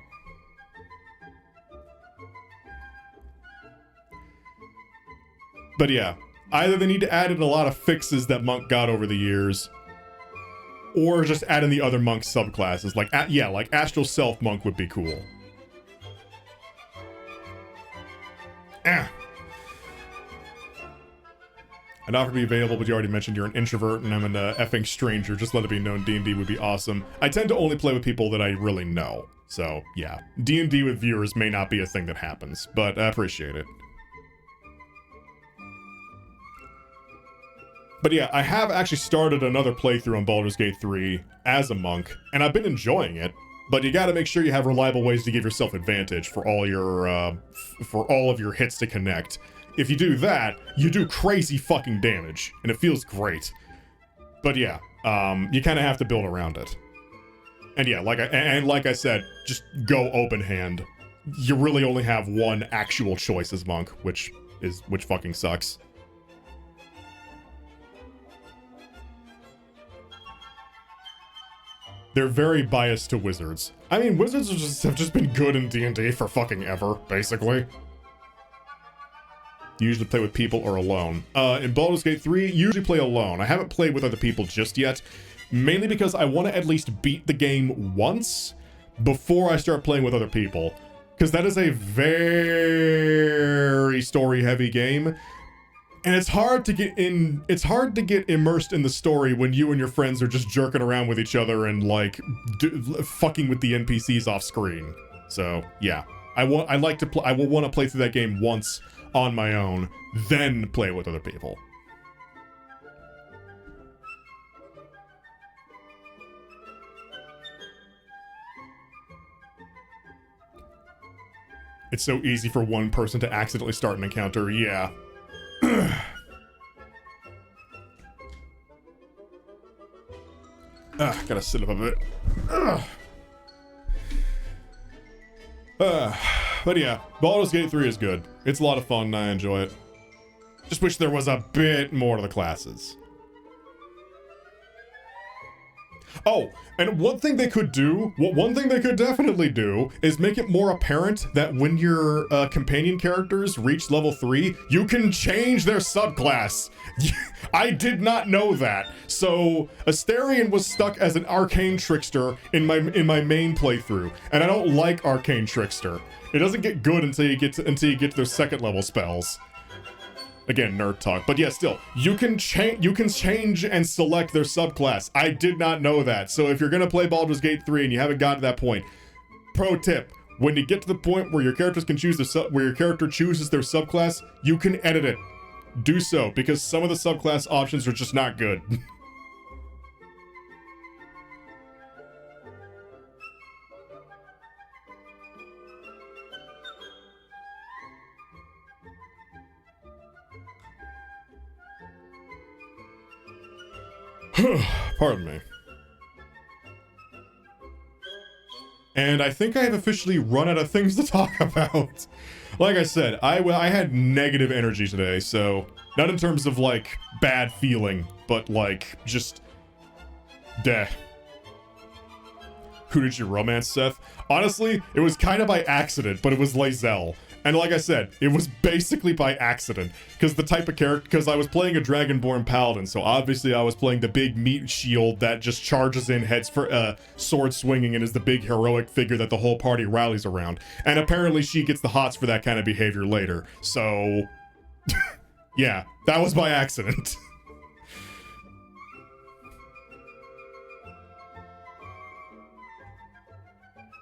But yeah, either they need to add in a lot of fixes that Monk got over the years, or just add in the other Monk subclasses. Like, yeah, like Astral Self Monk would be cool. I'd offer to be available, but you already mentioned you're an introvert and I'm an effing stranger. Just let it be known D&D would be awesome. I tend to only play with people that I really know. So, yeah. D&D with viewers may not be a thing that happens, but I appreciate it. But yeah, I have actually started another playthrough on Baldur's Gate 3 as a monk, and I've been enjoying it, but you gotta make sure you have reliable ways to give yourself advantage for all of your hits to connect. If you do that, you do crazy fucking damage, and it feels great. But yeah, you kind of have to build around it. And yeah, like I said, just go Open Hand. You really only have one actual choice as monk, which fucking sucks. They're very biased to wizards. I mean, wizards have just been good in D&D for fucking ever, basically. You usually play with people or alone. In Baldur's Gate 3, you usually play alone. I haven't played with other people just yet, mainly because I want to at least beat the game once before I start playing with other people. Because that is a very story-heavy game. And it's hard to get immersed in the story when you and your friends are just jerking around with each other and like fucking with the NPCs off screen. So yeah, I will want to play through that game once on my own, then play with other people. It's so easy for one person to accidentally start an encounter. Yeah. Gotta sit up a bit. But yeah, Baldur's Gate 3 is good. It's a lot of fun and I enjoy it. Just wish there was a bit more to the classes. Oh, and one thing they could do, one thing they could definitely do, is make it more apparent that when your companion characters reach level 3, you can change their subclass. I did not know that. So, Asterion was stuck as an arcane trickster in my main playthrough, and I don't like arcane trickster. It doesn't get good until you get to their second level spells. Again, nerd talk, but yeah, still, you can change and select their subclass. I did not know that. So if you're gonna play Baldur's Gate 3 and you haven't gotten to that point, pro tip: when you get to the point where your characters can choose where your character chooses their subclass, you can edit it. Do so, because some of the subclass options are just not good. Pardon me. And I think I have officially run out of things to talk about. Like I said, I had negative energy today, so not in terms of like bad feeling, but like just deh. Who did you romance, Seth? Honestly, it was kind of by accident, but it was Lae'zel. And like I said, it was basically by accident, because the type of character, because I was playing a Dragonborn Paladin, so obviously I was playing the big meat shield that just charges in, heads for sword swinging, and is the big heroic figure that the whole party rallies around. And apparently she gets the hots for that kind of behavior later, so yeah, that was by accident.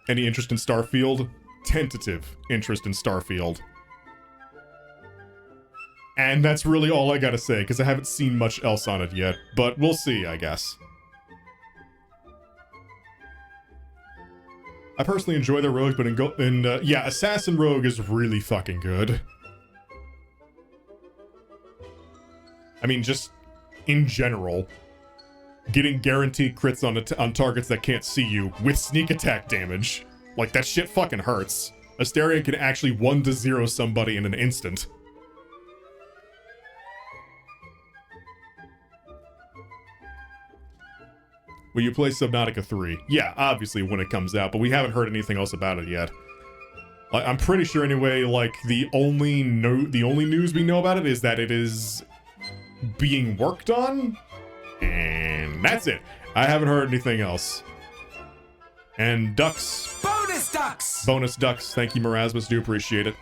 Any interest in Starfield? Tentative interest in Starfield. And that's really all I gotta say, because I haven't seen much else on it yet, but we'll see, I guess. I personally enjoy their rogues, but yeah, Assassin Rogue is really fucking good. I mean, just in general, getting guaranteed crits on targets that can't see you with sneak attack damage. Like, that shit fucking hurts. Asterion can actually 1-0 somebody in an instant. Will you play Subnautica 3? Yeah, obviously when it comes out, but we haven't heard anything else about it yet. I'm pretty sure anyway, like, the only news we know about it is that it is being worked on, and that's it. I haven't heard anything else. And ducks. Bonus ducks! Bonus ducks. Thank you, Marasmus. Do appreciate it.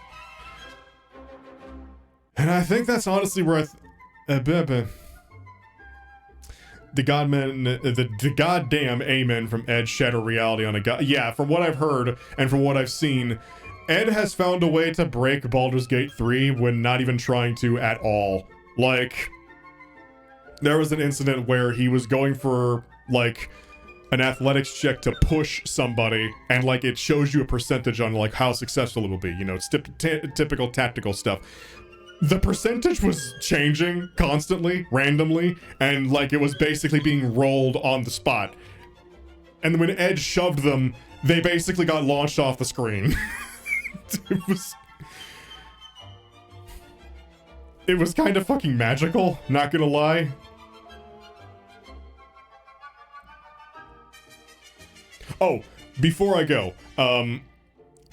And I think that's honestly where the goddamn amen from Ed shatter reality on a god. Yeah, from what I've heard and from what I've seen, Ed has found a way to break Baldur's Gate 3 when not even trying to at all. Like, there was an incident where he was going for, like, an athletics check to push somebody, and like it shows you a percentage on like how successful it will be. You know, it's typical tactical stuff. The percentage was changing constantly, randomly, and like it was basically being rolled on the spot. And when Ed shoved them, they basically got launched off the screen. It was kind of fucking magical, not gonna lie. Oh, before I go,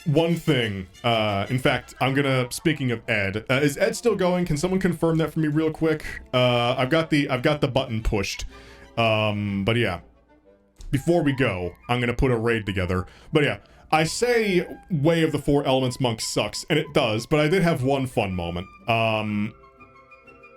one thing, in fact, I'm gonna, speaking of Ed, is Ed still going? Can someone confirm that for me real quick? I've got the button pushed, but yeah, before we go, I'm gonna put a raid together, but yeah, I say Way of the Four Elements Monk sucks, and it does, but I did have one fun moment,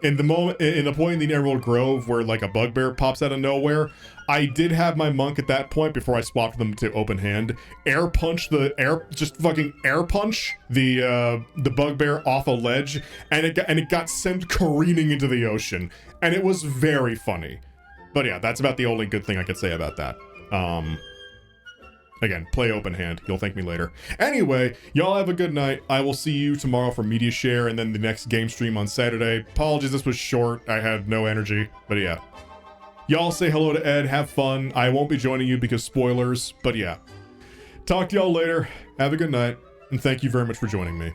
in the point in the Emerald Grove where like a bugbear pops out of nowhere, I did have my monk at that point before I swapped them to open hand just fucking air punch the bugbear off a ledge, and it got sent careening into the ocean, and it was very funny. But yeah, that's about the only good thing I could say about that. Again, play open hand. You'll thank me later. Anyway, y'all have a good night. I will see you tomorrow for Media Share and then the next game stream on Saturday. Apologies, this was short. I had no energy, but yeah. Y'all say hello to Ed. Have fun. I won't be joining you because spoilers, but yeah. Talk to y'all later. Have a good night. And thank you very much for joining me.